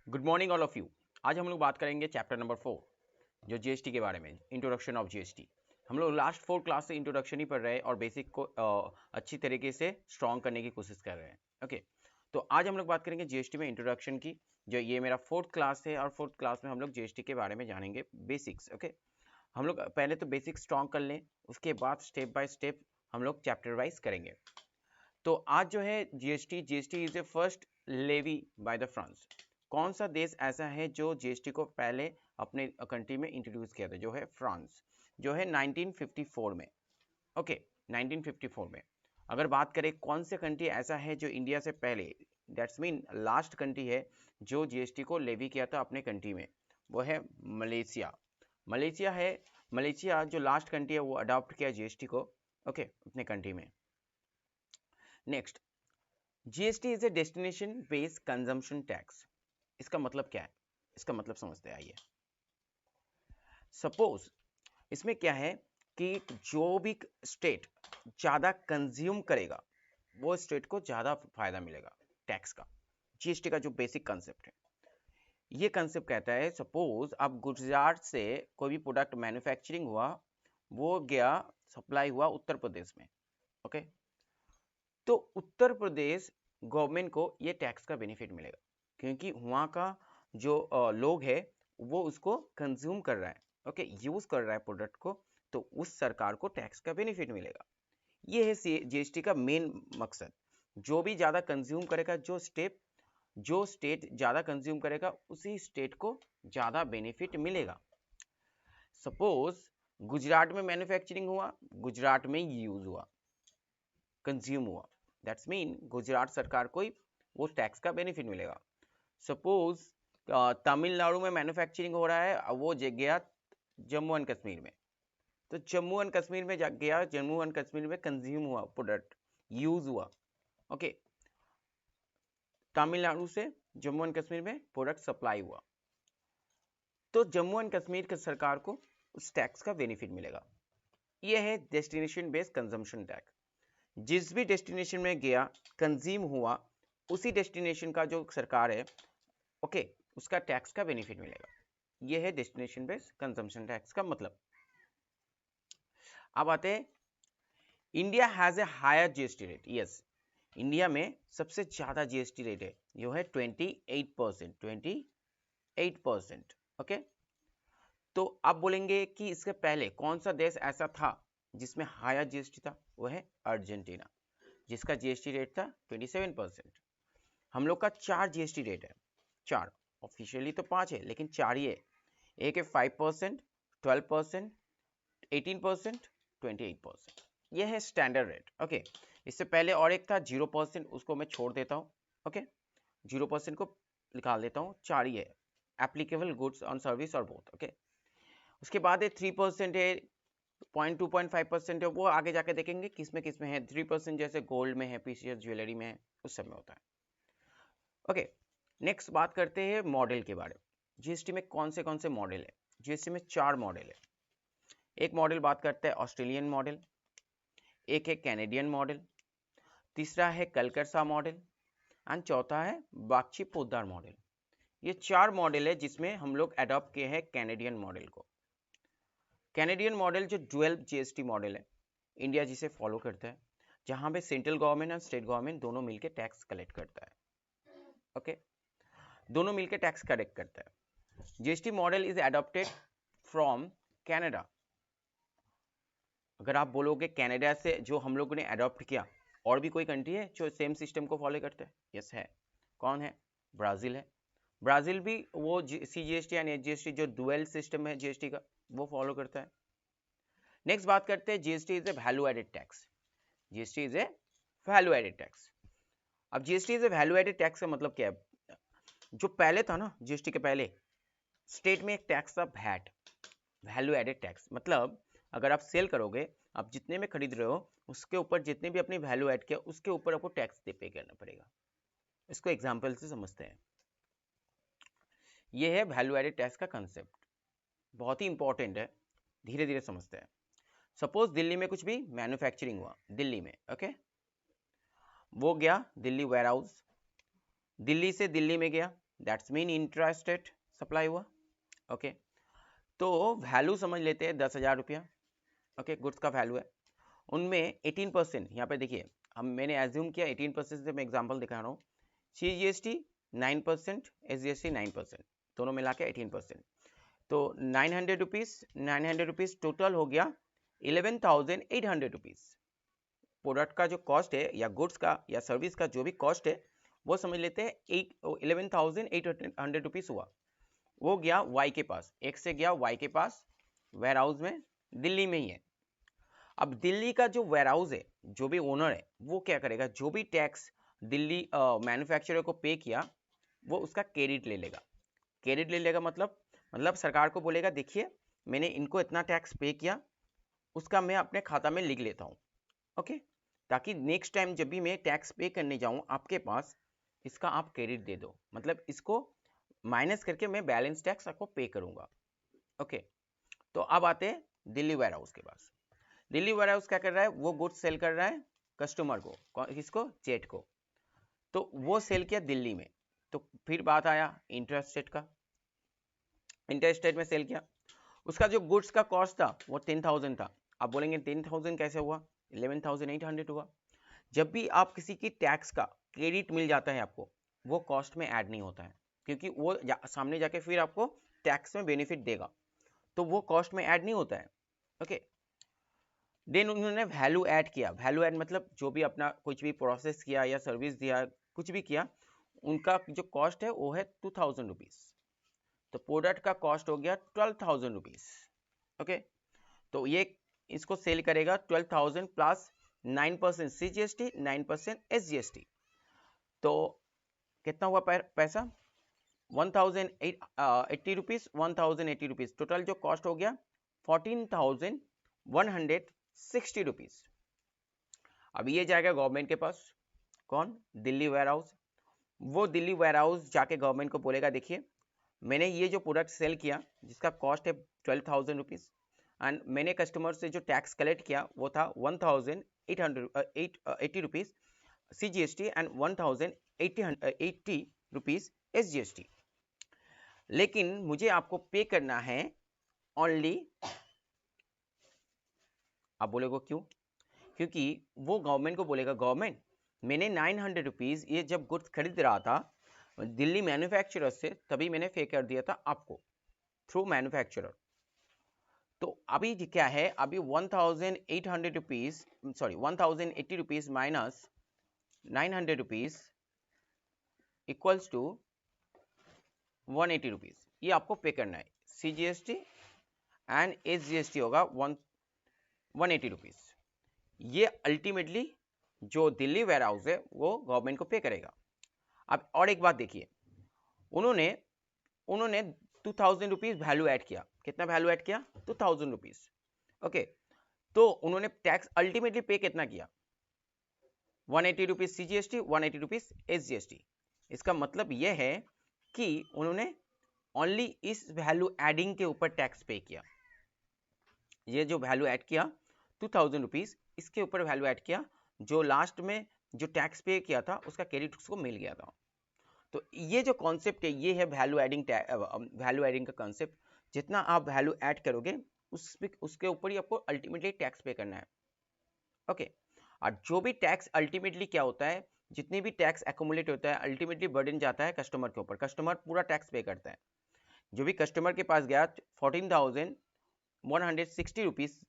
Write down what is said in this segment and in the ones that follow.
Good morning all of you. आज हम लोग बात करेंगे चैप्टर नंबर 4 जो जीएसटी के बारे में, इंट्रोडक्शन ऑफ जीएसटी। हम लोग लास्ट 4 क्लास से इंट्रोडक्शन ही पढ़ रहे हैं और बेसिक को अच्छी तरीके से स्ट्रॉन्ग करने की कोशिश कर रहे हैं। ओके, तो आज हम लोग बात करेंगे जीएसटी में इंट्रोडक्शन की। जो ये मेरा 4th क्लास है और 4th क्लास में हम लोग जीएसटी के बारे में जानेंगे बेसिक्स। ओके, हम लोग पहले तो बेसिक स्ट्रॉन्ग कर लें, उसके बाद स्टेप बाय स्टेप हम लोग चैप्टर वाइज करेंगे। तो आज जो है GST is a first levy by the France. कौन सा देश ऐसा है जो जीएसटी को पहले अपने कंट्री में इंट्रोड्यूस किया था? जो है फ्रांस, जो है 1954 में। ओके, 1954 में। अगर बात करें कौन से कंट्री ऐसा है जो इंडिया से पहले, दैट्स मीन लास्ट कंट्री है जो जीएसटी को लेवी किया था अपने कंट्री में, वो है मलेशिया। मलेशिया है, मलेशिया जो लास्ट कंट्री है वो अडॉप्ट किया जीएसटी को, ओके, अपने कंट्री में। Next, GST is A destination based consumption tax. इसका मतलब क्या है? इसका मतलब समझते आइए। सपोज इसमें क्या है कि जो भी स्टेट ज्यादा कंज्यूम करेगा वो स्टेट को ज्यादा फायदा मिलेगा टैक्स का। जीएसटी का जो बेसिक कंसेप्ट है, ये कंसेप्ट कहता है सपोज अब गुजरात से कोई भी प्रोडक्ट मैन्युफैक्चरिंग हुआ, वो गया सप्लाई हुआ उत्तर प्रदेश में। ओके, तो उत्तर प्रदेश गवर्नमेंट को ये टैक्स का बेनिफिट मिलेगा क्योंकि वहाँ का जो लोग है वो उसको कंज्यूम कर रहा है, ओके, यूज कर रहा है प्रोडक्ट को, तो उस सरकार को टैक्स का बेनिफिट मिलेगा। ये है जीएसटी का मेन मकसद। जो भी ज्यादा कंज्यूम करेगा, जो स्टेट ज्यादा कंज्यूम करेगा उसी स्टेट को ज्यादा बेनिफिट मिलेगा। सपोज गुजरात में मैन्युफैक्चरिंग हुआ, गुजरात में यूज हुआ, कंज्यूम हुआ, दैट्स मीन गुजरात सरकार को ही वो टैक्स का बेनिफिट मिलेगा। सपोज तमिलनाडु में मैन्युफैक्चरिंग हो रहा है, वो गया जम्मू एंड कश्मीर में, तो जम्मू एंड कश्मीर में गया, जम्मू एंड कश्मीर में कंज्यूम हुआ प्रोडक्ट, यूज हुआ। ओके, तमिलनाडु से जम्मू एंड कश्मीर में प्रोडक्ट सप्लाई हुआ, तो जम्मू एंड कश्मीर की सरकार को उस टैक्स का बेनिफिट मिलेगा। यह है डेस्टिनेशन बेस्ड कंजम्पशन टैक्स। जिस भी डेस्टिनेशन में गया, कंज्यूम हुआ, उसी डेस्टिनेशन का जो सरकार है, ओके, उसका टैक्स का बेनिफिट मिलेगा। यह है डेस्टिनेशन बेस्ड कंजम्पशन टैक्स का मतलब। अब आते हैं, India has a higher GST rate. Yes, India में सबसे ज्यादा जीएसटी रेट है, जो है 28%। 28%। ओके, तो अब बोलेंगे कि इसके पहले कौन सा देश ऐसा था जिसमें हायर जीएसटी था? वो है अर्जेंटीना, जिसका जीएसटी रेट था 27%। हम लोग का 4 जीएसटी रेट है, 4, ऑफिशियली तो 5 है लेकिन 4 ही है। एक है 5%, 12%, 18%, 28%। यह है स्टैंडर्ड रेट। ओके, इससे पहले और एक था 0%, उसको मैं छोड़ देता हूँ। ओके, 0% को निकाल देता हूँ, 4 ही है, एप्लीकेबल गुड्स ऑन सर्विस और बोथ। ओके, उसके बाद है 3% है, 0.2-0.5% है, वो आगे जाके देखेंगे किसमें किसमें है। 3% जैसे गोल्ड में है, पीसीएस ज्वेलरी में है, उस सब में होता है। ओके, नेक्स्ट बात करते हैं मॉडल के बारे में। जीएसटी में कौन से मॉडल है? जीएसटी में 4 मॉडल है। एक मॉडल बात करते हैं ऑस्ट्रेलियन मॉडल, एक है कैनेडियन मॉडल, तीसरा है कलकत्ता मॉडल एंड चौथा है बागची पोद्दार मॉडल। ये 4 मॉडल है जिसमें हम लोग अडॉप्ट किए हैं कैनेडियन मॉडल को। कैनेडियन मॉडल जो डुअल जीएसटी मॉडल है, इंडिया जिसे फॉलो करता है, जहां पे सेंट्रल गवर्नमेंट और स्टेट गवर्नमेंट दोनों मिलकर टैक्स कलेक्ट करता है। ओके, दोनों मिलकर टैक्स कलेक्ट करता है। GST model is adopted from Canada. अगर आप बोलोगे कनाडा से जो हम लोगों ने अडॉप्ट किया, और भी कोई कंट्री है जो सेम सिस्टम को फॉलो करता है? यस है। कौन है? ब्राजील है। ब्राजील भी वो सीजीएसटी एंड एचजीएसटी जो डुअल सिस्टम है जीएसटी का, वो फॉलो करता है। नेक्स्ट बात करते हैं, GST is a value added tax. GST is a value added tax. अब GST is a value added tax का मतलब क्या है? जो पहले था ना, जीएसटी के पहले स्टेट में एक टैक्स था वैट, वैल्यू एडेड टैक्स। मतलब अगर आप सेल करोगे, आप जितने में खरीद रहे हो उसके ऊपर जितने भी अपनी वैल्यू ऐड किया उसके ऊपर आपको टैक्स पे करना पड़ेगा। इसको एग्जांपल से समझते हैं। ये है वैल्यू एडेड टैक्स का कंसेप्ट, बहुत ही इंपॉर्टेंट है, धीरे धीरे समझते हैं। सपोज दिल्ली में कुछ भी मैन्युफैक्चरिंग हुआ, दिल्ली में, ओके, वो गया दिल्ली वेयर हाउस, दिल्ली से दिल्ली में गया, दैट्स मीन इंट्रास्टेट सप्लाई हुआ। ओके तो वैल्यू समझ लेते हैं 10,000 रुपया। ओके गुड्स का वैल्यू है, उनमें 18% यहाँ पे देखिए, हम मैंने एज्यूम किया 18% से मैं एग्जांपल दिखा रहा हूँ। CGST 9%, SGST 9%, दोनों मिला के 18%। तो 900 रुपीज़, 900 रुपीज़ टोटल हो गया 11,800 रुपीज़। प्रोडक्ट का जो कॉस्ट है या गुड्स का या सर्विस का जो भी कॉस्ट है वो समझ लेते हैं 11,800 रुपीज़ हुआ। वो गया वाई के पास, एक से गया वाई के पास, वेयर हाउस में, दिल्ली में ही है। अब दिल्ली का जो वेयर हाउस है, जो भी ओनर है, वो क्या करेगा, जो भी टैक्स दिल्ली मैन्युफैक्चरर को पे किया वो उसका क्रेडिट ले लेगा। क्रेडिट ले लेगा मतलब सरकार को बोलेगा देखिए मैंने इनको इतना टैक्स पे किया, उसका मैं अपने खाता में लिख लेता हूँ। ओके ताकि नेक्स्ट टाइम जब भी मैं टैक्स पे करने जाऊँ आपके पास, इसका आप क्रेडिट दे दो, मतलब इसको माइनस करके मैं बैलेंस टैक्स आपको पे करूँगा। ओके तो अब आते हैं दिल्ली वेयर हाउस के पास। दिल्ली वेयर हाउस क्या कर रहा है, वो गुड्स सेल कर रहा है कस्टमर को, किसको, जेट को। तो वो सेल किया दिल्ली में, तो फिर बात आया इंटरस्टेट का, इंटरस्टेट में सेल किया, उसका जो गुड्स का कॉस्ट था वो 10,000 था। आप बोलेंगे 10,000 कैसे हुआ, 11,800 हुआ। जब भी आप किसी की टैक्स का क्रेडिट मिल जाता है आपको, वो कॉस्ट में ऐड नहीं होता है, क्योंकि वो सामने जाके फिर आपको टैक्स में बेनिफिट देगा, तो वो कॉस्ट में ऐड नहीं होता है। ओके देन उन्होंने वैल्यू ऐड किया, वैल्यू ऐड मतलब जो भी अपना कुछ भी प्रोसेस किया या सर्विस दिया, कुछ भी किया, उनका जो कॉस्ट है वो है 2,000 रुपीज़। तो प्रोडक्ट का कॉस्ट हो गया 12,000 रुपीज़। ओके तो ये इसको सेल करेगा 12,000 प्लस 9% CGST, 9% SGST। तो कितना हुआ पैसा, 1,080 रुपीज़, 1,080 रुपीज़, टोटल जो कॉस्ट हो गया 14,160 रुपीज़। अब ये जाएगा गवर्नमेंट के पास, कौन, दिल्ली वेयर हाउस। वो दिल्ली वेयर हाउस जाके गवर्नमेंट को बोलेगा देखिए मैंने ये जो प्रोडक्ट सेल किया जिसका कॉस्ट है 12,000 रुपीज़, एंड मैंने कस्टमर से जो टैक्स कलेक्ट किया वो था 1,880 rupees CGST and 1,080 rupees SGST, लेकिन मुझे आपको पे करना है ओनली, आप बोलेगो क्यों, क्योंकि वो गवर्नमेंट को बोलेगा गवर्नमेंट मैंने 900 रुपीज़ ये जब गुड्स खरीद रहा था दिल्ली मैन्युफैक्चरर से, तभी मैंने पे कर दिया था आपको थ्रू मैन्युफैक्चरर। तो अभी क्या है, अभी 1,800 rupees, sorry 1,080 rupees minus 900 rupees equals to 180 rupees, ये आपको पे करना है। CGST एंड SGST होगा 180 रुपीज़। ये अल्टीमेटली जो दिल्ली वेयर हाउस है वो गवर्नमेंट को पे करेगा। अब और एक बात देखिए, उन्होंने 2,000 रुपीज़ वैल्यू ऐड किया, कितना वैल्यू ऐड किया, 2,000 रुपीज़। ओके तो उन्होंने टैक्स अल्टीमेटली पे कितना किया, 180 रुपीज़ CGST, 180 रुपीज़ SGST। इसका मतलब यह है कि उन्होंने ओनली इस वैल्यू एडिंग के ऊपर टैक्स पे किया। ये जो वैल्यू ऐड किया 2,000 रुपीज़, इसके ऊपर वैल्यू ऐड किया, जो लास्ट में जो टैक्स पे किया था उसका क्रेडिट उसको मिल गया था। तो ये जो कॉन्सेप्ट है ये है वैल्यू एडिंग का कॉन्सेप्ट। जितना आप वैल्यू ऐड करोगे उसके ऊपर ही आपको अल्टीमेटली टैक्स पे करना है। ओके और जो भी टैक्स अल्टीमेटली क्या होता है, जितनी भी टैक्स एक्यूमुलेट होता है अल्टीमेटली बर्डन जाता है कस्टमर के ऊपर, कस्टमर पूरा टैक्स पे करता है। जो भी कस्टमर के पास गया 14,160 रुपीज़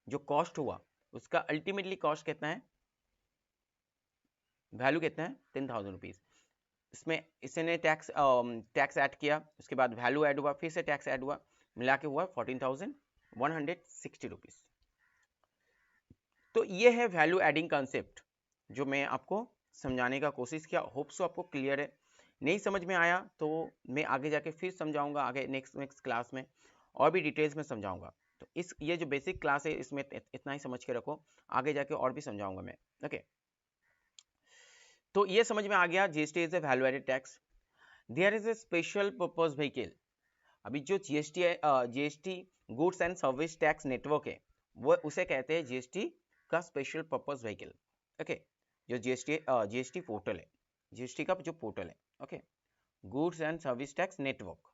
जो कॉस्ट हुआ, उसका अल्टीमेटली कॉस्ट कितना है, वैल्यू कितना है, 10,000 रुपीज़। इसमें इसने टैक्स ऐड किया, उसके बाद वैल्यू ऐड हुआ, फिर से टैक्स ऐड हुआ, मिला के हुआ 14,160 रुपीज़। तो ये है वैल्यू एडिंग कॉन्सेप्ट जो मैं आपको समझाने का कोशिश किया। होप सो आपको क्लियर है। नहीं समझ में आया तो मैं आगे जाके फिर समझाऊंगा, आगे नेक्स्ट क्लास में और भी डिटेल्स में समझाऊंगा। तो इस ये जो बेसिक क्लास है इसमें इतना ही समझ के रखो, आगे जाके और भी समझाऊंगा मैं। ओके तो ये समझ में आ गया, GST is a value added tax. There is a special purpose vehicle. अभी जो GST goods and service tax network है वो उसे कहते हैं जीएसटी का स्पेशल पर्पस व्हीकल। ओके जो जीएसटी पोर्टल है, जीएसटी का जो पोर्टल है। Okay goods and service tax network.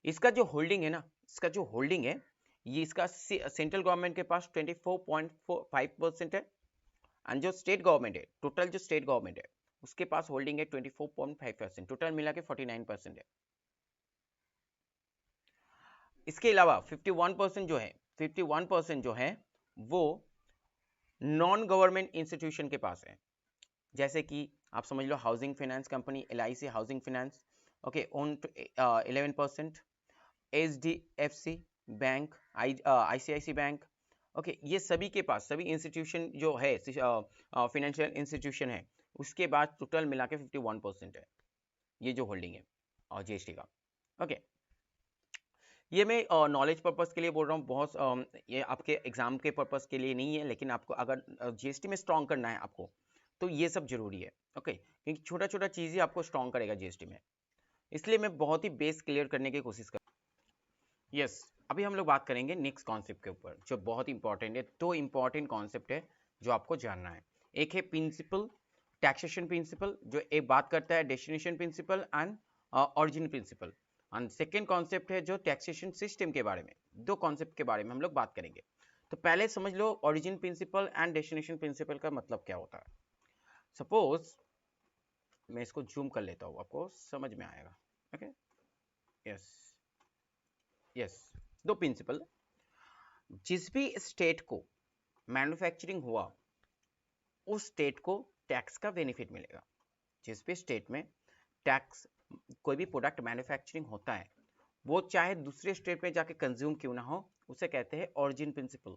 इसका जो होल्डिंग है ना, इसका जो होल्डिंग है, ये इसका सेंट्रल गवर्नमेंट के पास 24.5% है, एंड जो स्टेट गवर्नमेंट है, टोटल जो स्टेट गवर्नमेंट है उसके पास होल्डिंग है 24.5%, टोटल मिला के 49% है। इसके अलावा 51% जो है, 51% जो है वो नॉन गवर्नमेंट इंस्टीट्यूशन के पास है, जैसे कि आप समझ लो housing finance company LIC housing finance, okay, own 11%, HDFC bank, ICICI bank, okay, ये सभी के पास, सभी इंस्टीट्यूशन जो है फाइनेंशियल इंस्टीट्यूशन है उसके बाद टोटल मिला के 51% है ये जो होल्डिंग है और GST का। ओके, ये मैं नॉलेज पर्पस के लिए बोल रहा हूँ, बहुत ये आपके एग्जाम के पर्पस के लिए नहीं है, लेकिन आपको अगर GST में स्ट्रॉन्ग करना है आपको तो ये सब जरूरी है। ओके, क्योंकि छोटा छोटा चीज़ ही आपको स्ट्रॉन्ग करेगा GST में, इसलिए मैं बहुत ही बेस क्लियर करने की कोशिश कर। यस, अभी हम लोग बात करेंगे नेक्स्ट कॉन्सेप्ट के ऊपर जो बहुत इंपॉर्टेंट है। दो इंपॉर्टेंट कॉन्सेप्ट है जो आपको जानना है। एक है प्रिंसिपल, टैक्सेशन प्रिंसिपल, जो एक बात करता है destination principle and origin principle, and second concept है जो टैक्सेशन सिस्टम के बारे में। दो कॉन्सेप्ट के बारे में हम लोग बात करेंगे। तो पहले समझ लो origin principle and destination principle का मतलब क्या होता है। सपोज मैं इसको जूम कर लेता हूँ, आपको समझ में आएगा। ओके, यस यस, दो प्रिंसिपल, जिस भी स्टेट को मैन्युफैक्चरिंग हुआ उस स्टेट को टैक्स का बेनिफिट मिलेगा। जिस भी स्टेट में टैक्स कोई भी प्रोडक्ट मैन्युफैक्चरिंग होता है वो चाहे दूसरे स्टेट में जाके कंज्यूम क्यों ना हो, उसे कहते हैं ओरिजिन प्रिंसिपल,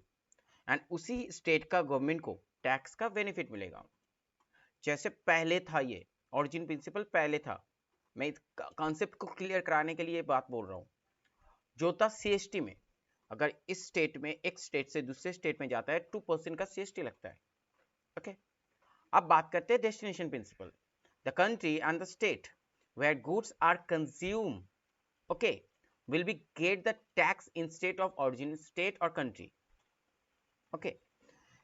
एंड उसी स्टेट का गवर्नमेंट को टैक्स का बेनिफिट मिलेगा। जैसे पहले था ये ओरिजिन प्रिंसिपल, पहले था, मैं कॉन्सेप्ट को क्लियर कराने के लिए बात बोल रहा हूँ। जो था CST में, अगर इस स्टेट में एक स्टेट से दूसरे स्टेट में जाता है 2% का CST लगता है। ओके, अब बात करते हैं destination principle. The country and the state where goods are consume, okay, will be get the tax in state of origin, state और कंट्री। ओके,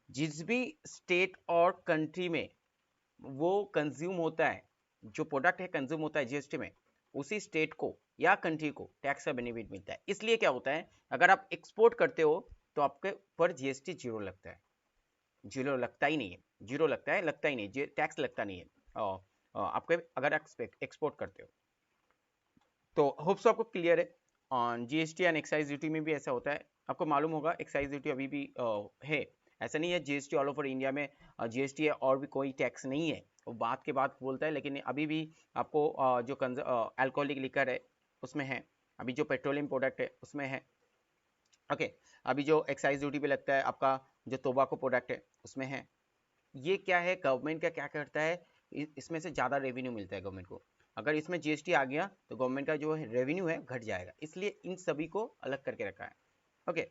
जिस भी स्टेट और कंट्री में वो कंज्यूम होता है, जो प्रोडक्ट है कंज्यूम होता है GST में, उसी स्टेट को या कंट्री को टैक्स का बेनिफिट मिलता है। इसलिए क्या होता है, अगर आप एक्सपोर्ट करते हो तो आपके ऊपर GST जीरो लगता है, जीरो लगता ही नहीं है, जीरो लगता है, लगता ही नहीं, टैक्स लगता नहीं है आपके अगर एक्सपोर्ट करते हो। तो होप्स आपको क्लियर है। On GST and excise duty में भी ऐसा होता है, आपको मालूम होगा एक्साइज ड्यूटी अभी भी है, ऐसा नहीं है GST ऑल ओवर इंडिया में GST है और भी कोई टैक्स नहीं है, वो बात के बाद बोलता है, लेकिन अभी भी आपको जो अल्कोहलिक लिकर है उसमें है, अभी जो पेट्रोलियम प्रोडक्ट है उसमें है। ओके, अभी जो एक्साइज ड्यूटी पे लगता है आपका जो तोबाको प्रोडक्ट है उसमें है। ये क्या है, गवर्नमेंट का क्या करता है, इसमें से ज़्यादा रेवेन्यू मिलता है गवर्नमेंट को। अगर इसमें GST आ गया तो गवर्नमेंट का जो रेवेन्यू है घट जाएगा, इसलिए इन सभी को अलग करके रखा है। ओके,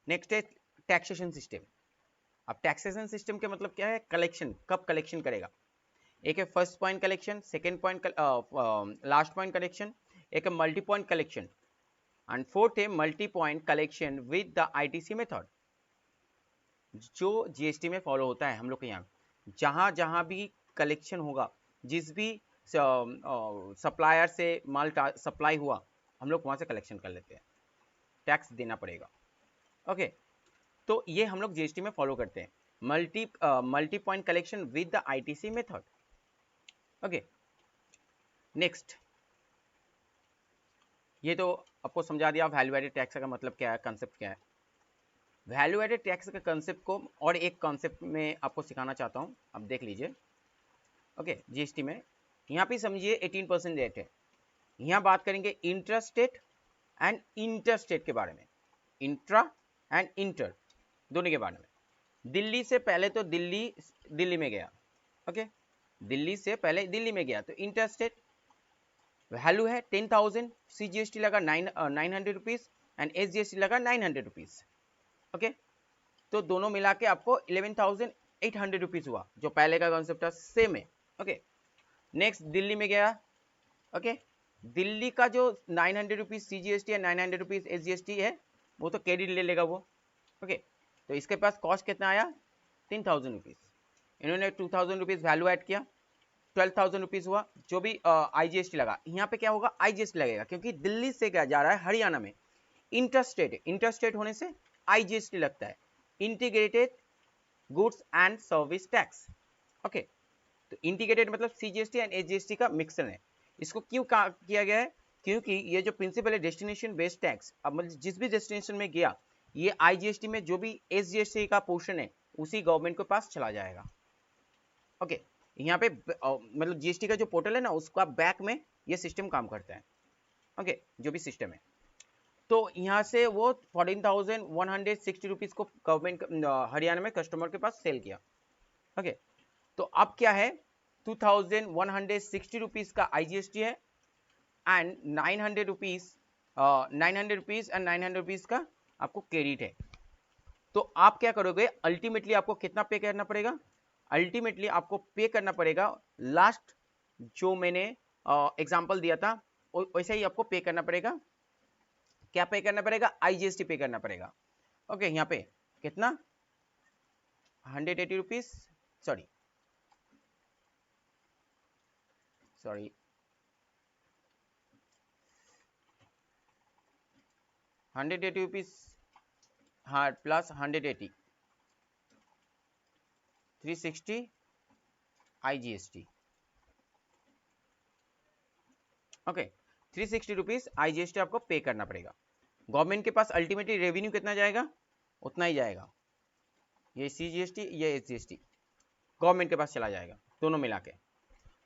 नेक्स्ट है टैक्सेशन सिस्टम। अब टैक्सेशन सिस्टम के मतलब क्या है, कलेक्शन, कब कलेक्शन करेगा। एक है first point collection, second point last point collection, एक है multi point collection, and fourth है multi point collection with the ITC method, जो GST में फॉलो होता है हम लोग के यहाँ। जहाँ जहाँ भी कलेक्शन होगा, जिस भी सप्लायर से माल सप्लाई हुआ, हम लोग वहाँ से कलेक्शन कर लेते हैं, टैक्स देना पड़ेगा। ओके, तो ये हम लोग GST में फॉलो करते हैं, multi point collection with the ITC method. Okay, next, ये तो आपको समझा दिया वैल्यू एडेड टैक्स का मतलब क्या है, कंसेप्ट क्या है। वैल्यू एडेड टैक्स के कंसेप्ट को और एक कंसेप्ट में आपको सिखाना चाहता हूँ, अब देख लीजिए। ओके, GST में यहाँ पे समझिए 18% रेट है, यहाँ बात करेंगे intra state and inter state के बारे में, इंट्रा एंड इंटर दोनों के बारे में। दिल्ली से पहले तो दिल्ली में गया, ओके, दिल्ली से पहले दिल्ली में गया तो इंटर स्टेट वैल्यू है 10,000, CGST लगा 900 रुपीज एंड SGST लगा 900 रुपीज। ओके, तो दोनों मिला के आपको 11,800 रुपीज हुआ, जो पहले का कॉन्सेप्ट था सेम है। ओके, नेक्स्ट दिल्ली में गया। ओके, दिल्ली का जो 900 रुपीज CGST है, 900 रुपीज SGST है, वो तो क्रेडिट ले लेगा वो। ओके, तो इसके पास कॉस्ट कितना आया, 3,000 रुपीज, इन्होंने 2,000 रुपीज वैल्यू ऐड किया, 12,000 रुपीज हुआ, जो भी IGST लगा, यहाँ पे क्या होगा, IGST लगेगा, क्योंकि दिल्ली से क्या जा रहा है हरियाणा में, इंटरस्टेट, इंटरस्टेट होने से IGST लगता है, integrated goods and service tax. Okay, तो इंटीग्रेटेड मतलब CGST एंड SGST का मिक्सर है। इसको क्यों किया गया है, क्योंकि ये जो प्रिंसिपल है डेस्टिनेशन बेस्ड टैक्स, अब मतलब जिस भी डेस्टिनेशन में गया, ये IGST में जो भी SGST का पोर्शन है उसी गवर्नमेंट के पास चला जाएगा। ओके, यहाँ पे मतलब GST का जो पोर्टल है ना, उसका बैक में ये सिस्टम काम करता है। ओके, जो भी सिस्टम है, तो यहाँ से वो 14,160 रुपीज को गवर्नमेंट हरियाणा में कस्टमर के पास सेल किया। ओके, तो अब क्या है, 2,160 रुपीज का IGST है and 900 rupees, 900 rupees and 900 rupees का आपको क्रेडिट है। तो आप क्या करोगे, अल्टीमेटली आपको कितना पे करना पड़ेगा, अल्टीमेटली आपको पे करना पड़ेगा लास्ट जो मैंने एग्जांपल दिया था वैसे ही आपको पे करना पड़ेगा। क्या पे करना पड़ेगा, IGST पे करना पड़ेगा। ओके, यहाँ पे कितना, 180 रुपीज, सॉरी 180 रुपीज, हाँ, plus 180, 360 IGST। Okay, 360 rupees IGST आपको पे करना पड़ेगा। गवर्नमेंट के पास अल्टीमेटली रेवेन्यू कितना जाएगा, उतना ही जाएगा, ये CGST ये SGST गवर्नमेंट के पास चला जाएगा, दोनों मिला के।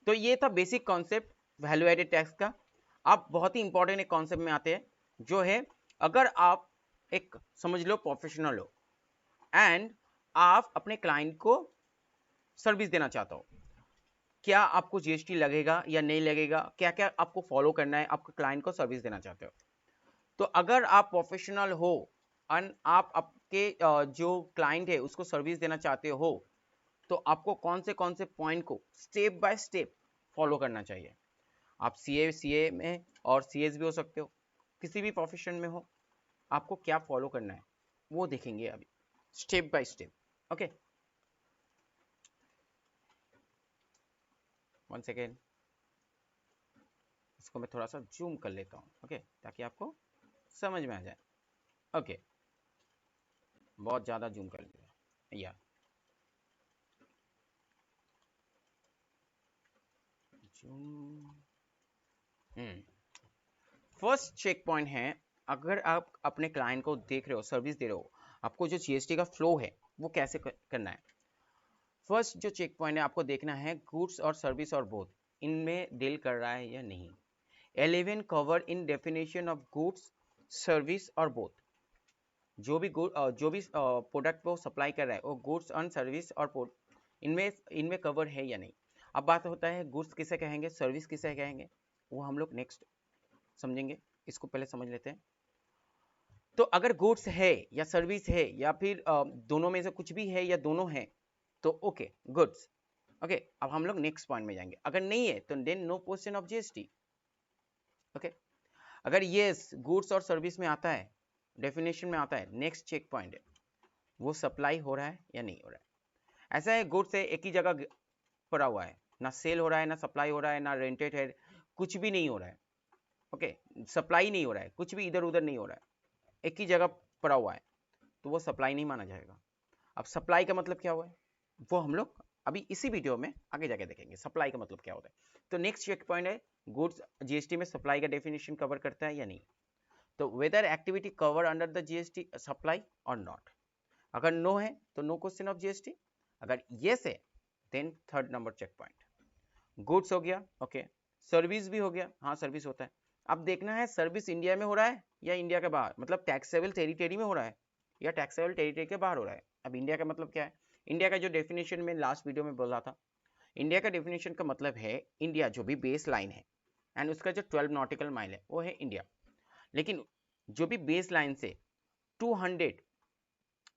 तो ये था basic concept value added tax का। अब बहुत ही इंपॉर्टेंट एक कॉन्सेप्ट में आते हैं, जो है अगर आप एक समझ लो प्रोफेशनल हो एंड आप अपने क्लाइंट को सर्विस देना चाहते हो, क्या आपको GST लगेगा या नहीं लगेगा, क्या क्या आपको फॉलो करना है, आपके क्लाइंट को सर्विस देना चाहते हो। तो अगर आप प्रोफेशनल हो एंड आप आपके जो क्लाइंट है उसको सर्विस देना चाहते हो, तो आपको कौन से पॉइंट को स्टेप बाय स्टेप फॉलो करना चाहिए। आप CA में और CS भी हो सकते हो, किसी भी प्रोफेशन में हो, आपको क्या फॉलो करना है वो देखेंगे अभी step by step. Okay, one second, इसको मैं थोड़ा सा जूम कर लेता हूँ, ओके, ताकि आपको समझ में आ जाए। ओके, बहुत ज़्यादा जूम कर लिया या फर्स्ट चेक पॉइंट है, अगर आप अपने क्लाइंट को देख रहे हो, सर्विस दे रहे हो, आपको जो GST का फ्लो है वो कैसे करना है। फर्स्ट जो चेक पॉइंट है, आपको देखना है गुड्स और सर्विस और बोथ इनमें डील कर रहा है या नहीं। 11 cover in definition of goods service और बोथ, जो भी प्रोडक्ट वो सप्लाई कर रहा है वो गुड्स और सर्विस और इनमें कवर है या नहीं। अब बात होता है गुड्स किसे कहेंगे, सर्विस किसे कहेंगे, वो हम लोग नेक्स्ट समझेंगे, इसको पहले समझ लेते हैं। तो अगर गुड्स है या सर्विस है या फिर दोनों में से कुछ भी है या दोनों है, तो ओके गुड्स। ओके, अब हम लोग नेक्स्ट पॉइंट में जाएंगे, अगर नहीं है तो then no question of GST। Okay, अगर यस गुड्स और सर्विस में आता है, डेफिनेशन में आता है, नेक्स्ट चेक पॉइंट है वो सप्लाई हो रहा है या नहीं हो रहा है। ऐसा है गुड्स है एक ही जगह पड़ा हुआ है, ना सेल हो रहा है, ना सप्लाई हो रहा है, ना रेंटेड है, कुछ भी नहीं हो रहा है। ओके, सप्लाई नहीं हो रहा है, कुछ भी इधर उधर नहीं हो रहा है, एक ही जगह पड़ा हुआ है, तो वो सप्लाई नहीं माना जाएगा। अब सप्लाई का मतलब क्या हुआ है वो हम लोग अभी इसी वीडियो में आगे जाके देखेंगे, सप्लाई का मतलब क्या होता है। तो नेक्स्ट चेक पॉइंट है गुड्स GST में सप्लाई का डेफिनेशन कवर करता है या नहीं। तो whether activity cover under the GST supply और नॉट। अगर नो है तो नो क्वेश्चन ऑफ GST, अगर यस है then third number check point. Goods हो गया, ओके, सर्विस भी हो गया, हाँ सर्विस होता है। अब देखना है सर्विस इंडिया में हो रहा है या इंडिया के बाहर, मतलब टैक्सेबल टेरिटरी में हो रहा है या टैक्सेबल टेरिटरी के बाहर हो रहा है। अब इंडिया का मतलब क्या है, इंडिया का जो डेफिनेशन में लास्ट वीडियो में बोला था, इंडिया का डेफिनेशन का मतलब है इंडिया जो भी बेस लाइन है एंड उसका जो 12 नॉटिकल माइल है वो है इंडिया, लेकिन जो भी बेस लाइन से 200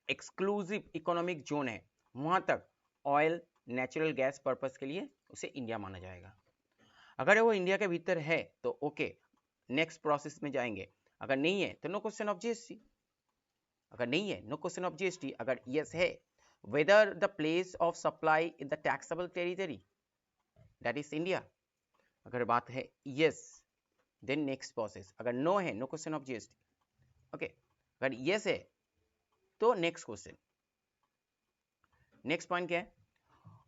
एक्सक्लूसिव इकोनॉमिक जोन है वहां तक ऑयल नेचुरल गैस पर्पस के लिए उसे इंडिया माना जाएगा। अगर वो इंडिया के भीतर है तो ओके नेक्स्ट प्रोसेस में जाएंगे, अगर नहीं है तो नो क्वेश्चन ऑफ GST। अगर नहीं है नो क्वेश्चन ऑफ GST, अगर यस है whether the place of supply in the taxable territory, that is India. अगर बात है यस देन नेक्स्ट प्रोसेस, अगर नो है no question of GST. Okay, अगर यस है तो नेक्स्ट क्वेश्चन, नेक्स्ट पॉइंट क्या है,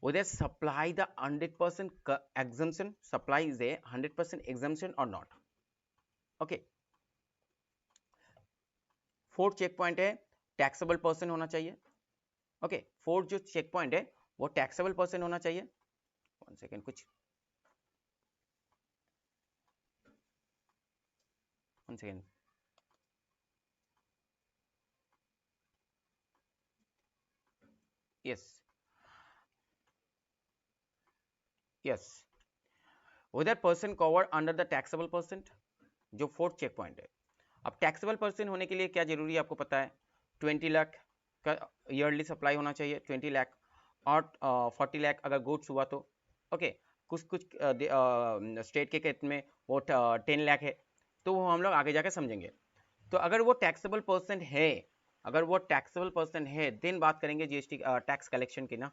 whether supply the 100% exemption, supply is a 100% exemption or not। Okay, fourth check point है टैक्सेबल पर्सन होना चाहिए। ओके, फोर्थ जो चेक पॉइंट है वो टैक्सेबल पर्सन होना चाहिए। 1 सेकेंड, कुछ 1 second, yes yes, whether person covered under the taxable percent, जो फोर्थ चेक पॉइंट है। अब टैक्सेबल पर्सन होने के लिए क्या जरूरी है आपको पता है, 20 लाख का ईयरली सप्लाई होना चाहिए, 20 लाख और 40 लाख अगर गुड्स हुआ तो। ओके, कुछ कुछ स्टेट के केस में वो 10 लाख है, तो वो हम लोग आगे जाके समझेंगे। तो अगर वो टैक्सेबल पर्सन है, अगर वो टैक्सेबल पर्सन है देन बात करेंगे जीएसटी टैक्स कलेक्शन की ना।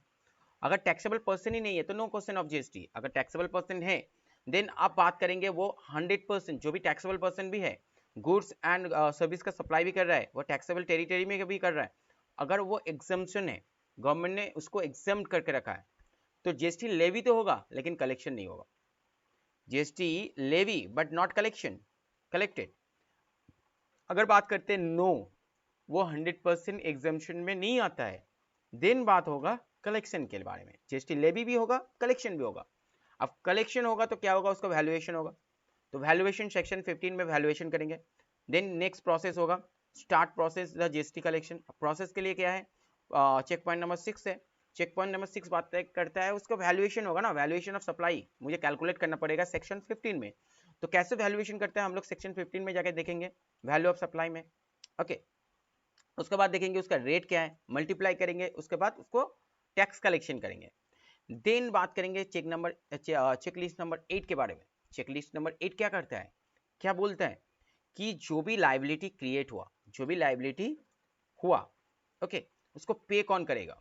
अगर टैक्सेबल पर्सन ही नहीं है तो नो क्वेश्चन ऑफ जीएसटी। अगर टैक्सेबल पर्सन है देन आप बात करेंगे वो 100% जो भी टैक्सेबल पर्सन भी है, गुड्स एंड सर्विस का सप्लाई भी कर रहा है, वो टैक्सेबल टेरिटरी में भी कर रहा है, अगर वो एग्जम्पशन है, गवर्नमेंट ने उसको एग्जाम्प्ट करके रखा है, तो जीएसटी लेवी तो होगा लेकिन कलेक्शन नहीं होगा। GST levy but not collection, collected. अगर बात करते हैं नो, वो 100% एग्जाम्पशन में नहीं आता है, देन बात होगा कलेक्शन के बारे में। जीएसटी लेवी भी होगा, कलेक्शन भी होगा। अब कलेक्शन होगा तो क्या होगा, उसका वैल्यूएशन होगा, तो वैल्यूएशन सेक्शन 15 में वैल्यूएशन करेंगे। देन नेक्स्ट प्रोसेस होगा start process the GST collection. Process के लिए क्या है, चेक पॉइंट नंबर 6 है। चेक पॉइंट नंबर 6 बात करता है उसका वैल्यूएशन होगा ना, वैल्यूएशन ऑफ सप्लाई मुझे कैलकुलेट करना पड़ेगा सेक्शन 15 में। तो कैसे वैल्यूएशन करते हैं हम लोग सेक्शन 15 में जाके देखेंगे, वैल्यू ऑफ सप्लाई में। ओके, उसके बाद देखेंगे उसका रेट क्या है, मल्टीप्लाई करेंगे, उसके बाद उसको टैक्स कलेक्शन करेंगे। देन बात करेंगे चेकलिस्ट नंबर 8 के बारे में। चेकलिस्ट नंबर 8 क्या करता है, क्या बोलता है कि जो भी लायबिलिटी क्रिएट हुआ, जो भी लायबिलिटी हुआ, ओके, उसको पे कौन करेगा।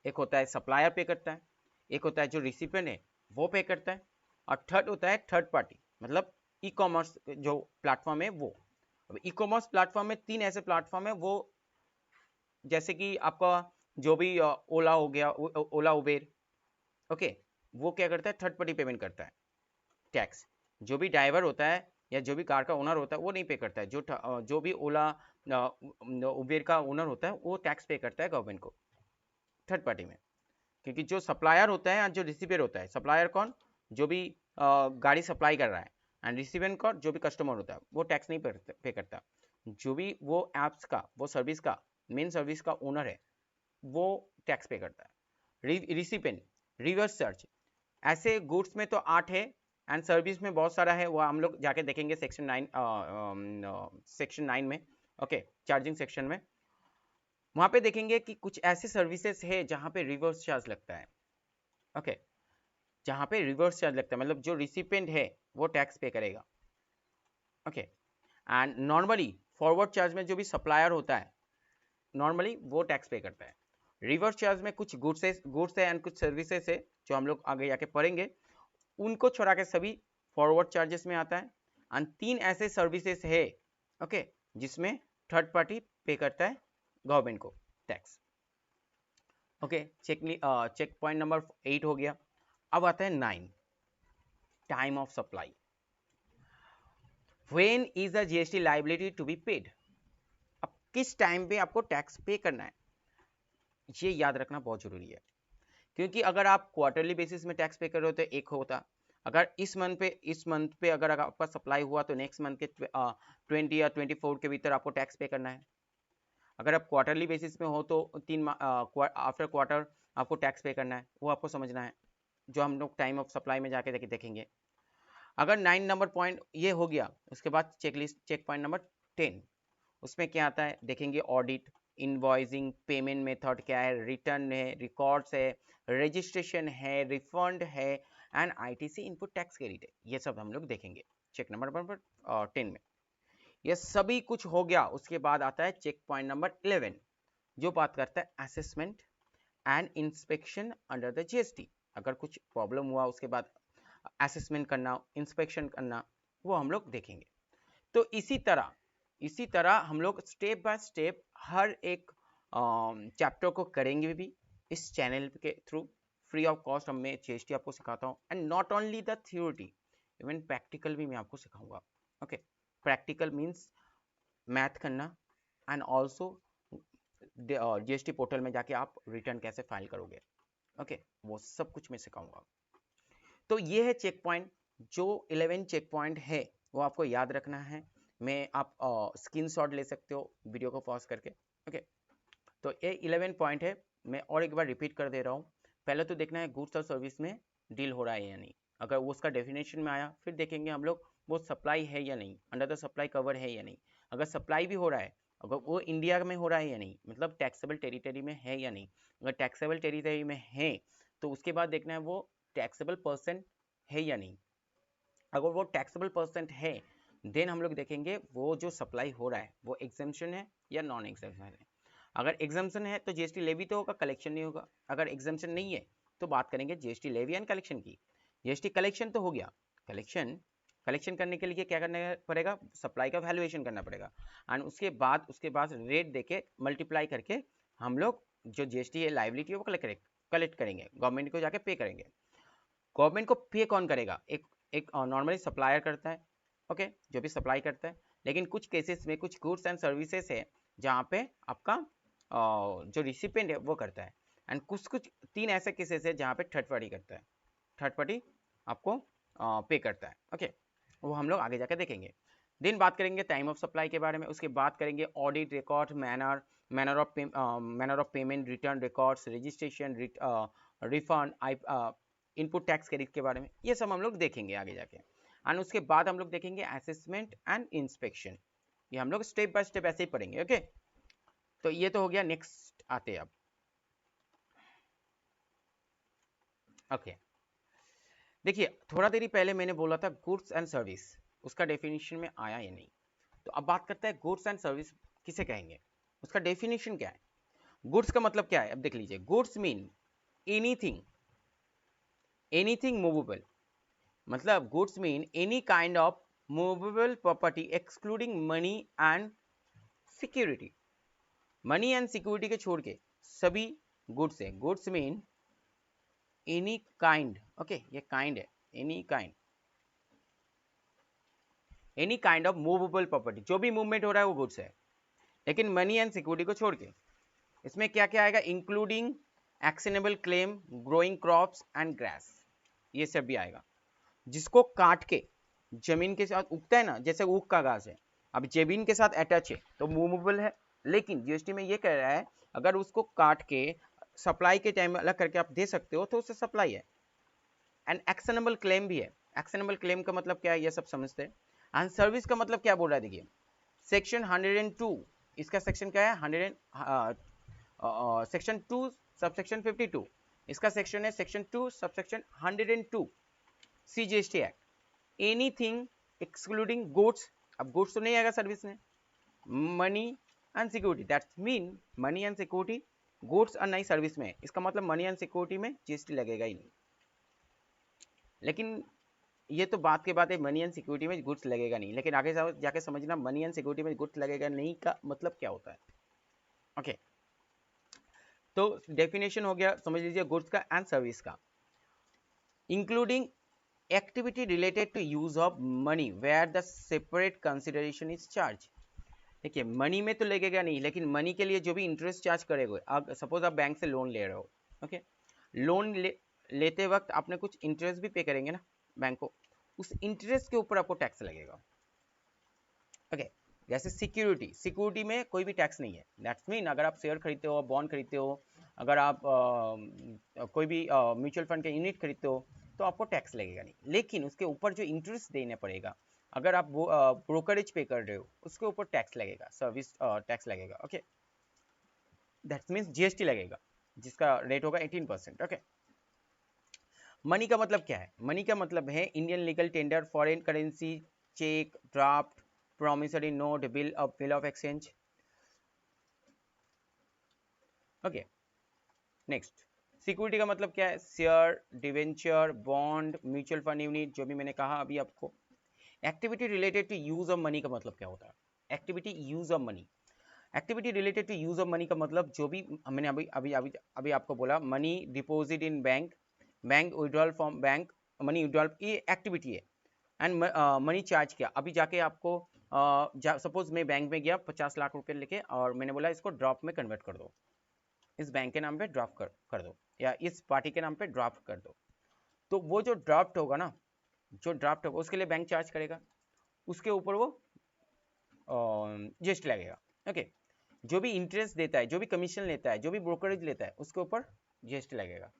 एक होता है सप्लायर पे करता है, एक होता है जो रिसिपिएंट है वो पे करता है, और थर्ड होता है थर्ड पार्टी, मतलब ई कॉमर्स जो प्लेटफॉर्म है वो। अब ई कॉमर्स प्लेटफॉर्म में 3 ऐसे प्लेटफॉर्म है, वो जैसे कि आपका जो भी ओला हो गया, ओला उबेर, ओके, वो क्या करता है, थर्ड पार्टी पेमेंट करता है टैक्स। जो भी ड्राइवर होता है या जो भी कार का ओनर होता है वो नहीं पे करता है, जो भी ओला उबेर का ओनर होता है वो टैक्स पे करता है गवर्नमेंट को, थर्ड पार्टी में। क्योंकि जो सप्लायर होता है और जो रिसीवियर होता है, सप्लायर कौन, जो भी गाड़ी सप्लाई कर रहा है, एंड रिसीवियर कौन, जो भी कस्टमर होता है, वो टैक्स नहीं पे करता। जो भी वो एप्स का, वो सर्विस का, मेन सर्विस का ओनर है वो टैक्स पे करता है। रिसिपिएंट, रिवर्स चार्ज, ऐसे गुड्स में तो 8 है एंड सर्विस में बहुत सारा है, वो हम लोग जाके देखेंगे सेक्शन 9 में। ओके, चार्जिंग सेक्शन में वहां पे देखेंगे कि कुछ ऐसे सर्विसेज है जहां पे रिवर्स चार्ज लगता है। ओके, जहां पे रिवर्स चार्ज लगता है मतलब जो रिसिपिएंट है वो टैक्स पे करेगा। Okay, and normally forward charge में जो भी सप्लायर होता है नॉर्मली वो टैक्स पे करता है। रिवर्स चार्ज में कुछ गुड्स है एंड कुछ सर्विसेज है जो हम लोग आगे जाके पढ़ेंगे, उनको छोड़ा के सभी फॉरवर्ड चार्जेस में आता है। एंड 3 ऐसे सर्विसेज है, ओके, जिसमें थर्ड पार्टी पे करता है गवर्नमेंट को tax. Okay, check point number 8 हो गया। अब आता है 9, time of supply. When is the GST liability to be paid, अब किस टाइम पे आपको टैक्स पे करना है, ये याद रखना बहुत जरूरी है। क्योंकि अगर आप क्वार्टरली बेसिस में टैक्स पे कर रहे हो तो एक होता, अगर इस मंथ पे अगर आपका सप्लाई हुआ तो नेक्स्ट मंथ के 20 या 24 के भीतर आपको टैक्स पे करना है। अगर आप क्वार्टरली बेसिस में हो तो 3 आफ्टर क्वार्टर आपको टैक्स पे करना है, वो आपको समझना है, जो हम लोग टाइम ऑफ सप्लाई में जाके देखेंगे। अगर 9 नंबर पॉइंट ये हो गया, उसके बाद चेक पॉइंट नंबर 10, उसमें क्या आता है देखेंगे, ऑडिट, इनवॉइसिंग, पेमेंट मेथड क्या है, रिटर्न है, रिकॉर्ड्स है, रजिस्ट्रेशन है, रिफंड है, and ITC input tax credit है, ये सब हम लोग देखेंगे चेक नंबर 10 में। ये सभी कुछ हो गया, उसके बाद आता है चेक पॉइंट नंबर 11 जो बात करता है assessment and inspection under the GST. अगर कुछ प्रॉब्लम हुआ उसके बाद असेसमेंट करना, इंस्पेक्शन करना, वो हम लोग देखेंगे। तो इसी तरह हम लोग स्टेप बाय स्टेप हर एक चैप्टर को करेंगे भी इस चैनल के थ्रू। फ्री ऑफ कॉस्ट मैं जीएसटी आपको सिखाता हूँ, and not only the theory, even practical भी मैं आपको सिखाऊंगा। ओके, प्रैक्टिकल मीन्स मैथ करना, एंड ऑल्सो जीएसटी पोर्टल में जाके आप रिटर्न कैसे फाइल करोगे। ओके, वो सब कुछ मैं सिखाऊंगा। तो ये है चेक पॉइंट, जो 11 चेक पॉइंट है वो आपको याद रखना है। मैं आप स्क्रीनशॉट ले सकते हो वीडियो को पॉज करके। ओके, तो ये 11 पॉइंट है, मैं और एक बार रिपीट कर दे रहा हूँ। पहले तो देखना है गुड्स और सर्विस में डील हो रहा है या नहीं, अगर वो उसका डेफिनेशन में आया फिर देखेंगे हम लोग वो सप्लाई है या नहीं, अंडर द सप्लाई कवर है या नहीं। अगर सप्लाई भी हो रहा है, अगर वो इंडिया में हो रहा है या नहीं, मतलब टैक्सेबल टेरिटरी में है या नहीं। अगर टैक्सेबल टेरिटरी में है तो उसके बाद देखना है वो टैक्सेबल पर्सन है या नहीं। अगर वो टैक्सेबल पर्सन है देन हम लोग देखेंगे वो जो सप्लाई हो रहा है वो एग्जम्पशन है या नॉन एग्जम्पशन है। अगर एग्जम्पशन है तो जीएसटी लेवी तो होगा, कलेक्शन नहीं होगा। अगर एग्जम्पशन नहीं है तो बात करेंगे जीएसटी लेवी एंड कलेक्शन की। जीएसटी कलेक्शन तो हो गया, कलेक्शन करने के लिए क्या करना पड़ेगा, सप्लाई का वैल्यूएशन करना पड़ेगा, एंड उसके बाद रेट देके मल्टीप्लाई करके हम लोग जो जीएसटी है लाइबिलिटी है वो कलेक्ट करेंगे, गवर्नमेंट को जाके पे करेंगे। गवर्नमेंट को पे कौन करेगा, एक नॉर्मली सप्लायर करता है। ओके, जो भी सप्लाई करता है, लेकिन कुछ केसेस में कुछ गुड्स एंड सर्विसेज है जहाँ पे आपका जो रिसिपेंट है वो करता है, एंड कुछ 3 ऐसे केसेस है जहाँ पे थर्ड पार्टी करता है, थर्ड पार्टी आपको पे करता है। ओके, वो हम लोग आगे जाकर देखेंगे। दिन बात करेंगे टाइम ऑफ सप्लाई के बारे में, उसके बाद करेंगे audit record, manner of payment, return records, registration, refund, input tax credit के बारे में, ये सब हम लोग देखेंगे आगे जाके। एंड उसके बाद हम लोग देखेंगे असेसमेंट एंड इंस्पेक्शन, ये हम लोग स्टेप बाय स्टेप ऐसे ही पढ़ेंगे। ओके, तो ये तो हो गया। नेक्स्ट आते हैं अब। ओके, देखिए थोड़ा देरी पहले मैंने बोला था गुड्स एंड सर्विस, उसका डेफिनेशन में आया या नहीं। तो अब बात करते हैं गुड्स एंड सर्विस किसे कहेंगे, उसका डेफिनेशन क्या है। गुड्स का मतलब क्या है, अब देख लीजिए। गुड्स मीन एनीथिंग मूवेबल, मतलब goods mean any kind of movable property excluding money and security. Money and security के छोड़ के सभी गुड्स है। Goods mean any kind, okay ये काइंड है, any kind of movable property, जो भी मूवमेंट हो रहा है वो गुड्स है। लेकिन मनी एंड सिक्योरिटी को छोड़ के इसमें क्या क्या आएगा, including actionable claim, growing crops and grass, ये सब भी आएगा। जिसको काट के जमीन के साथ उगता है ना, जैसे ऊख का घास है, अब जमीन के साथ अटैच है तो मूवेबल है। लेकिन जीएसटी में ये कह रहा है अगर उसको काट के सप्लाई के टाइम में अलग करके आप दे सकते हो तो उससे सप्लाई है। एंड एक्शनेबल क्लेम भी है। एक्शनेबल क्लेम का मतलब क्या है ये सब समझते हैं। एंड सर्विस का मतलब क्या बोल रहा है, देखिए सेक्शन 102, इसका सेक्शन क्या है, 100 सेक्शन 2 सबसेक्शन 52, इसका सेक्शन है section 2 subsection 102 CGST act. Anything excluding goods, अब गुड्स तो नहीं आएगा सर्विस में, money and security, that's mean money and security goods और नई सर्विस में, इसका मतलब मनी एंड सिक्योरिटी में जीएसटी लगेगा ही नहीं। लेकिन ये तो बात के बाद है, मनी एंड सिक्योरिटी में गुड्स लगेगा नहीं, लेकिन आगे जाके समझना मनी एंड सिक्योरिटी में गुड्स लगेगा नहीं का मतलब क्या होता है। ओके, तो डेफिनेशन हो गया, समझ लीजिए गुड्स का एंड सर्विस का। Including activity related to use of money where the separate consideration is charge. देखिए मनी में तो लगेगा नहीं, लेकिन मनी के लिए जो भी इंटरेस्ट चार्ज करेगा, सपोज आप बैंक से लोन ले रहे हो, ओके, लोन लेते वक्त आपने कुछ इंटरेस्ट भी पे करेंगे ना बैंक को, उस इंटरेस्ट के ऊपर आपको टैक्स लगेगा। ओके, जैसे सिक्योरिटी में कोई भी टैक्स नहीं है, दैट्स मीन अगर आप शेयर खरीदते हो, बॉन्ड खरीदते हो, अगर आप कोई भी म्यूचुअल फंड के यूनिट खरीदते हो तो आपको टैक्स लगेगा नहीं। लेकिन उसके ऊपर जो इंटरेस्ट देना पड़ेगा, अगर आप ब्रोकरेज पे कर रहे हो उसके ऊपर टैक्स लगेगा, सर्विस टैक्स लगेगा। ओके, दैट्स मीन्स जीएसटी लगेगा जिसका रेट होगा 18%। ओके, मनी का मतलब क्या है, मनी का मतलब है Indian legal tender, foreign currency, cheque, draft, promissory note, bill of exchange. Okay, next security का मतलब क्या है? Share, debenture, bond, mutual fund unit, जो भी मैंने कहा अभी आपको। Activity related to use of money का मतलब क्या होता है? Activity use of money, activity related to use of money का मतलब जो भी मैंने अभी अभी अभी अभी आपको बोला, money deposit in bank, bank withdrawal from bank, money withdrawal, ये एक्टिविटी है। एंड मनी चार्ज किया, अभी जाके आपको सपोज मैं बैंक में गया 50 लाख रुपए लेके और मैंने बोला इसको ड्रॉप में कन्वर्ट कर दो, इस बैंक के नाम पे ड्राफ्ट कर दो या इस पार्टी के नाम पे ड्राफ्ट कर दो, तो वो जो ड्राफ्ट होगा ना, जो ड्राफ्ट होगा उसके लिए बैंक चार्ज करेगा, उसके ऊपर वो जीएसटी लगेगा। ओके, जो भी इंटरेस्ट देता है, जो भी कमीशन लेता है, जो भी ब्रोकरेज लेता है, उसके ऊपर जीएसटी लगेगा।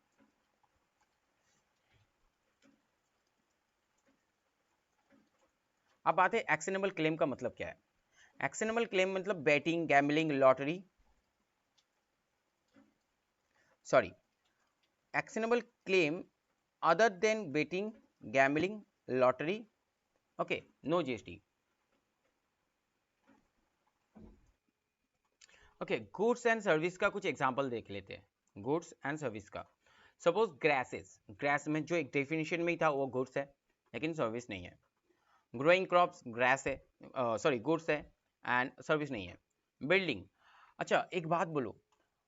अब बात है एक्शनेबल क्लेम का मतलब क्या है? एक्शनेबल क्लेम मतलब batting, gambling, lottery, sorry, actionable claim other than betting, gambling, lottery, okay, no GST. okay, goods and service का कुछ एग्जांपल देख लेते हैं। गुड्स एंड सर्विस का, सपोज ग्रासेस, ग्रास में जो एक डेफिनेशन में ही था वो गुड्स है लेकिन सर्विस नहीं है। ग्रोइंग क्रॉप्स ग्रास है, सॉरी गुड्स है एंड सर्विस नहीं है। बिल्डिंग, अच्छा एक बात बोलो,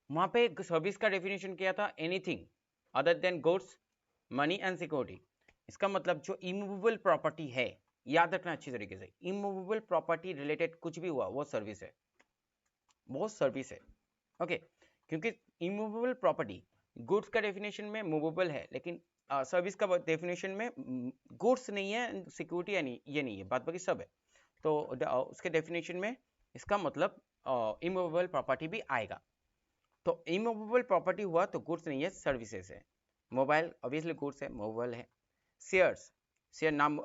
वहां पे सर्विस का डेफिनेशन क्या था? Anything other than goods, money and security. इसका मतलब जो इमूवेबल प्रॉपर्टी है, याद रखना अच्छी तरीके से, इमूवेबल प्रॉपर्टी रिलेटेड कुछ भी हुआ वो सर्विस है, वो सर्विस है। ओके, क्योंकि इमूवेबल प्रॉपर्टी गुड्स का डेफिनेशन में मूवेबल है, लेकिन सर्विस का डेफिनेशन में गुड्स नहीं है, सिक्योरिटी है नहीं, ये नहीं है, बात बाकी सब है। तो उसके डेफिनेशन में इसका मतलब इमूवेबल प्रॉपर्टी भी आएगा। तो इमूवेबल प्रॉपर्टी हुआ तो गुड्स नहीं है, सर्विसेज है। मोबाइल ऑब्वियसली गुड्स है, मोबाइल है। शेयर्स, शेयर नाम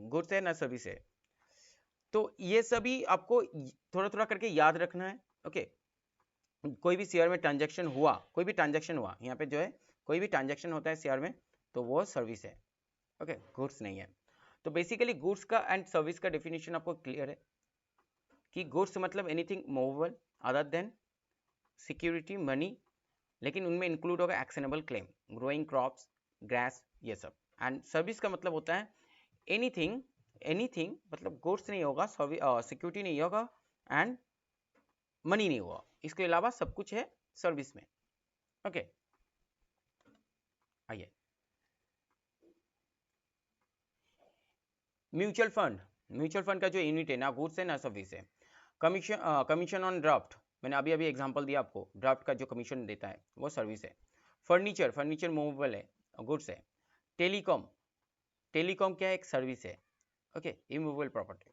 गुड्स है ना सर्विस है। तो ये सभी आपको थोड़ा थोड़ा करके याद रखना है। ओके, कोई भी शेयर में ट्रांजैक्शन हुआ, कोई भी ट्रांजैक्शन हुआ, यहाँ पे जो है कोई भी ट्रांजैक्शन होता है शेयर में तो वो सर्विस है। ओके, गुड्स नहीं है। तो बेसिकली गुड्स का एंड सर्विस का डेफिनेशन आपको क्लियर है कि गुड्स मतलब anything movable other than security, money, लेकिन उनमें इंक्लूड होगा actionable claim, growing crops, grass, ये सब। एंड सर्विस का मतलब होता है एनीथिंग, एनीथिंग मतलब गुड्स नहीं होगा, सिक्योरिटी नहीं होगा एंड मनी नहीं होगा, इसके अलावा सब कुछ है सर्विस में। ओके, आइए म्यूचुअल फंड, म्यूचुअल फंड का जो यूनिट है ना गुड्स है ना सर्विस है। कमीशन ऑन ड्राफ्ट, मैंने अभी अभी एग्जांपल दिया आपको, ड्राफ्ट का जो कमीशन देता है वो सर्विस है। फर्नीचर, फर्नीचर मूवेबल है, गुड्स है। टेलीकॉम, टेलीकॉम क्या है? एक सर्विस है। Okay, immovable property.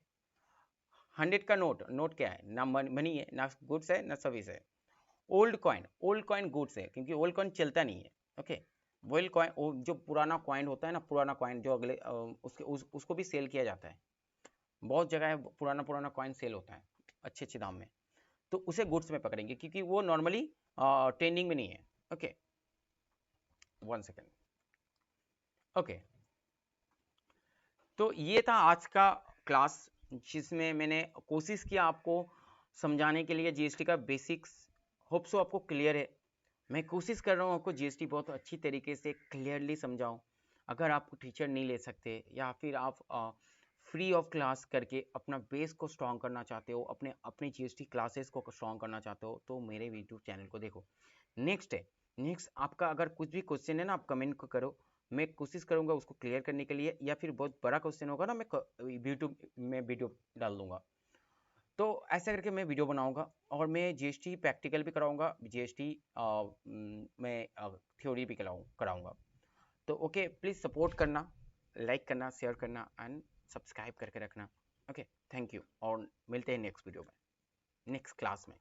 100 का नोट, नोट क्या है? ना मनी है, ना गुड्स है, ना सर्विस है। Old coin, old coin goods है क्योंकि ओल्ड कॉइन चलता नहीं है। ओके, ओल्ड कॉइन जो पुराना कॉइन होता है ना, पुराना कॉइन जो अगले उसको भी सेल किया जाता है, बहुत जगह है पुराना पुराना कॉइन सेल होता है अच्छे अच्छे दाम में, तो उसे गुड्स में पकड़ेंगे क्योंकि वो नॉर्मली ट्रेंडिंग में नहीं है। Okay, 1 second. ओके, तो ये था आज का क्लास जिसमें मैंने कोशिश किया आपको समझाने के लिए जीएसटी का बेसिक्स। होप सो आपको क्लियर है। मैं कोशिश कर रहा हूँ आपको जीएसटी बहुत अच्छी तरीके से क्लियरली समझाऊं। अगर आप टीचर नहीं ले सकते या फिर आप फ्री ऑफ क्लास करके अपना बेस को स्ट्रॉन्ग करना चाहते हो, अपने अपने जीएसटी क्लासेस को स्ट्रॉन्ग करना चाहते हो, तो मेरे यूट्यूब चैनल को देखो। नेक्स्ट है, नेक्स्ट आपका अगर कुछ भी क्वेश्चन है ना, आप कमेंट को करो, मैं कोशिश करूंगा उसको क्लियर करने के लिए, या फिर बहुत बड़ा क्वेश्चन होगा ना, मैं यूट्यूब में वीडियो डाल दूंगा। तो ऐसा करके मैं वीडियो बनाऊंगा और मैं जीएसटी प्रैक्टिकल भी कराऊंगा, जीएसटी मैं थ्योरी भी कराऊंगा। तो ओके, प्लीज़ सपोर्ट करना, लाइक करना, शेयर करना एंड सब्सक्राइब करके रखना। ओके, थैंक यू और मिलते हैं नेक्स्ट वीडियो में, नेक्स्ट क्लास में।